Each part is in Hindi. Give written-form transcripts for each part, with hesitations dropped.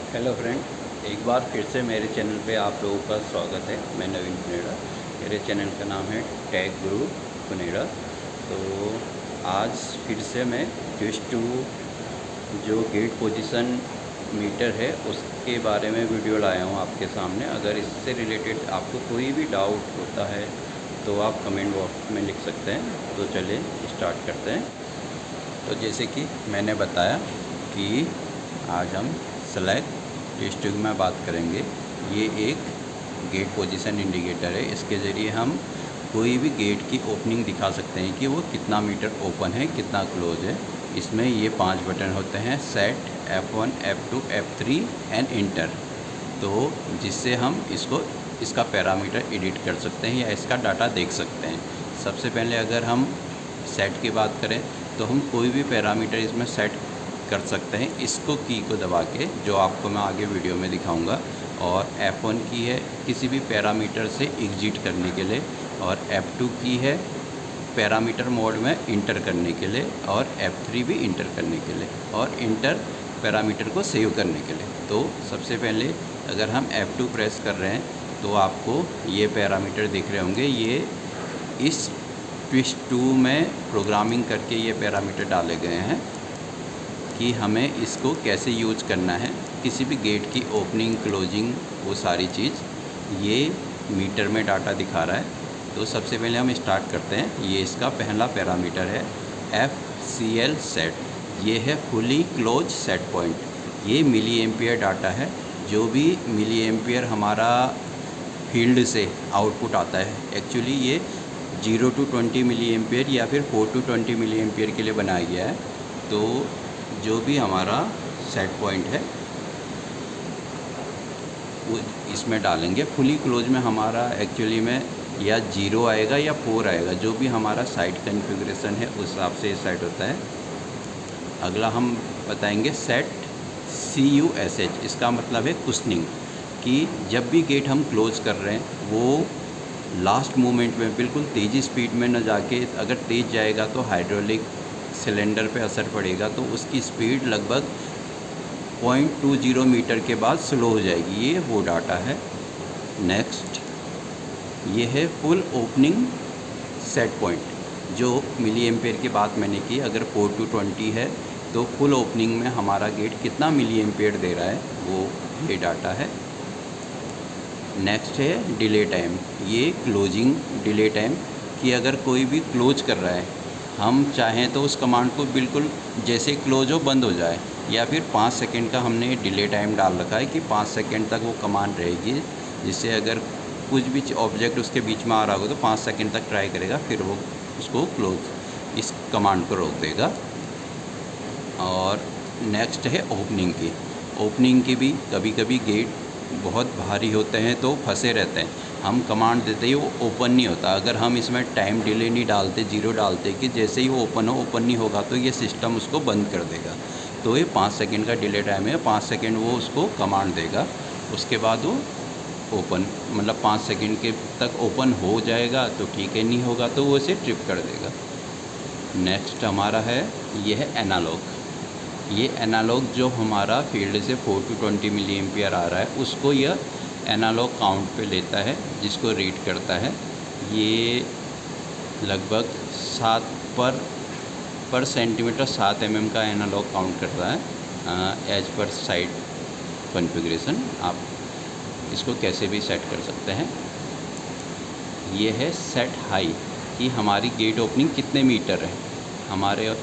हेलो फ्रेंड, एक बार फिर से मेरे चैनल पे आप लोगों का स्वागत है। मैं नवीन पुनेरा। मेरे चैनल का नाम है टेक गुरु पुनेरा। तो आज फिर से मैं ट्विस्ट टू जो गेट पोजीशन मीटर है उसके बारे में वीडियो लाया हूँ आपके सामने। अगर इससे रिलेटेड आपको कोई भी डाउट होता है तो आप कमेंट बॉक्स में लिख सकते हैं। तो चलिए स्टार्ट करते हैं। तो जैसे कि मैंने बताया कि आज हम सेलेक्ट टेस्टिंग में बात करेंगे। ये एक गेट पोजीशन इंडिकेटर है। इसके ज़रिए हम कोई भी गेट की ओपनिंग दिखा सकते हैं कि वो कितना मीटर ओपन है, कितना क्लोज है। इसमें ये 5 बटन होते हैं: set, F1, F2, F3 and inter. तो जिससे हम इसका पैरामीटर एडिट कर सकते हैं या इसका डाटा देख सकते हैं। सबसे पहले अगर हम सेट की बात करें तो हम कोई भी पैरामीटर इसमें सेट कर सकते हैं, इसको की को दबा के, जो आपको मैं आगे वीडियो में दिखाऊंगा। और F1 की है किसी भी पैरामीटर से एग्जिट करने के लिए, और F2 की है पैरामीटर मोड में इंटर करने के लिए, और F3 भी इंटर करने के लिए, और इंटर पैरामीटर को सेव करने के लिए। तो सबसे पहले अगर हम F2 प्रेस कर रहे हैं तो आपको ये पैरामीटर दिख रहे होंगे। ये इस ट्विस्ट 2 में प्रोग्रामिंग करके ये पैरामीटर डाले गए हैं कि हमें इसको कैसे यूज करना है। किसी भी गेट की ओपनिंग, क्लोजिंग, वो सारी चीज़ ये मीटर में डाटा दिखा रहा है। तो सबसे पहले हम स्टार्ट करते हैं। ये इसका पहला पैरामीटर है FCL सेट। ये है फुली क्लोज सेट पॉइंट। ये मिली एम्पियर डाटा है। जो भी मिली एम्पियर हमारा फील्ड से आउटपुट आता है, एक्चुअली ये 0 to 20 मिली एम्पियर या फिर 4 to 20 मिली एम्पियर के लिए बनाया गया है। तो जो भी हमारा सेट पॉइंट है वो इसमें डालेंगे। फुली क्लोज में हमारा एक्चुअली में या 0 आएगा या 4 आएगा, जो भी हमारा साइट कॉन्फ़िगरेशन है उस हिसाब से सेट होता है। अगला हम बताएंगे सेट CUSH। इसका मतलब है कुशनिंग, कि जब भी गेट हम क्लोज कर रहे हैं वो लास्ट मोमेंट में बिल्कुल तेज़ी स्पीड में न जाके, अगर तेज़ जाएगा तो हाइड्रोलिक सिलेंडर पे असर पड़ेगा, तो उसकी स्पीड लगभग 0.20 मीटर के बाद स्लो हो जाएगी। ये वो डाटा है। नेक्स्ट ये है फुल ओपनिंग सेट पॉइंट। जो मिली एम्पेयर की बात मैंने की, अगर 4 to 20 है तो फुल ओपनिंग में हमारा गेट कितना मिली एम्पेयर दे रहा है, वो ये डाटा है। नेक्स्ट है डिले टाइम। ये क्लोजिंग डिले टाइम, कि अगर कोई भी क्लोज कर रहा है, हम चाहें तो उस कमांड को बिल्कुल जैसे क्लोज हो बंद हो जाए, या फिर 5 सेकंड का हमने डिले टाइम डाल रखा है कि 5 सेकंड तक वो कमांड रहेगी, जिससे अगर कुछ भी ऑब्जेक्ट उसके बीच में आ रहा होगा तो 5 सेकंड तक ट्राई करेगा, फिर वो उसको क्लोज, इस कमांड को रोक देगा। और नेक्स्ट है ओपनिंग की। ओपनिंग की भी कभी कभी गेट बहुत भारी होते हैं तो फंसे रहते हैं, हम कमांड देते ही वो ओपन नहीं होता। अगर हम इसमें टाइम डिले नहीं डालते, 0 डालते कि जैसे ही वो ओपन नहीं होगा तो ये सिस्टम उसको बंद कर देगा। तो ये 5 सेकंड का डिले टाइम है। 5 सेकंड वो उसको कमांड देगा, उसके बाद वो ओपन, मतलब 5 सेकंड के तक ओपन हो जाएगा तो ठीक है, नहीं होगा तो वो इसे ट्रिप कर देगा। नेक्स्ट हमारा है, ये है एनालॉग। ये एनालॉग जो हमारा फील्ड से 4 to 20 मिली एम्पियर आ रहा है, उसको यह एनालॉग काउंट पे लेता है, जिसको रीड करता है। ये लगभग 7 पर सेंटीमीटर 7 mm का एनालॉग काउंट करता है एज पर साइट कॉन्फ़िगरेशन। आप इसको कैसे भी सेट कर सकते हैं। ये है सेट हाई, कि हमारी गेट ओपनिंग कितने मीटर है। हमारे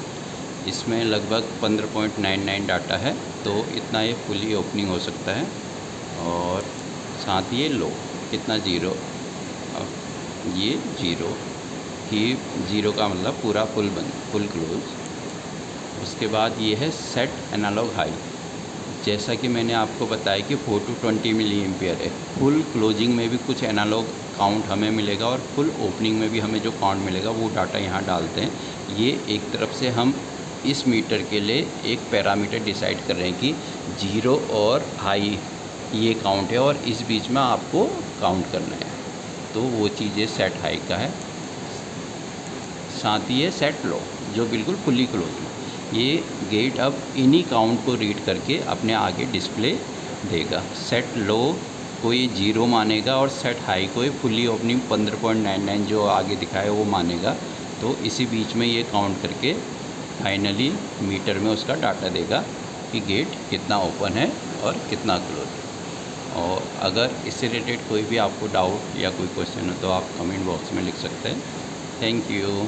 इसमें लगभग 15.99 डाटा है, तो इतना ये फुली ओपनिंग हो सकता है। और साथ ही ये लो, कितना 0, ये 0 कि 0 का मतलब पूरा फुल बंद, फुल क्लोज। उसके बाद ये है सेट एनालॉग हाई। जैसा कि मैंने आपको बताया कि 4 to 20 मिली एम्पियर है। फुल क्लोजिंग में भी कुछ एनालॉग काउंट हमें मिलेगा, और फुल ओपनिंग में भी हमें जो काउंट मिलेगा वो डाटा यहाँ डालते हैं। ये एक तरफ से हम इस मीटर के लिए एक पैरामीटर डिसाइड कर रहे हैं कि 0 और हाई ये काउंट है, और इस बीच में आपको काउंट करना है। तो वो चीज़ें सेट हाई का है। साथ ही है सेट लो, जो बिल्कुल फुली क्लोज है। ये गेट अब इन्हीं काउंट को रीड करके अपने आगे डिस्प्ले देगा। सेट लो को ये 0 मानेगा और सेट हाई को ये फुली ओपनिंग 15.99 जो आगे दिखाए वो मानेगा। तो इसी बीच में ये काउंट करके फाइनली मीटर में उसका डाटा देगा कि गेट कितना ओपन है और कितना क्लोज है। और अगर इससे रिलेटेड कोई भी आपको डाउट या कोई क्वेश्चन हो तो आप कमेंट बॉक्स में लिख सकते हैं। Thank you.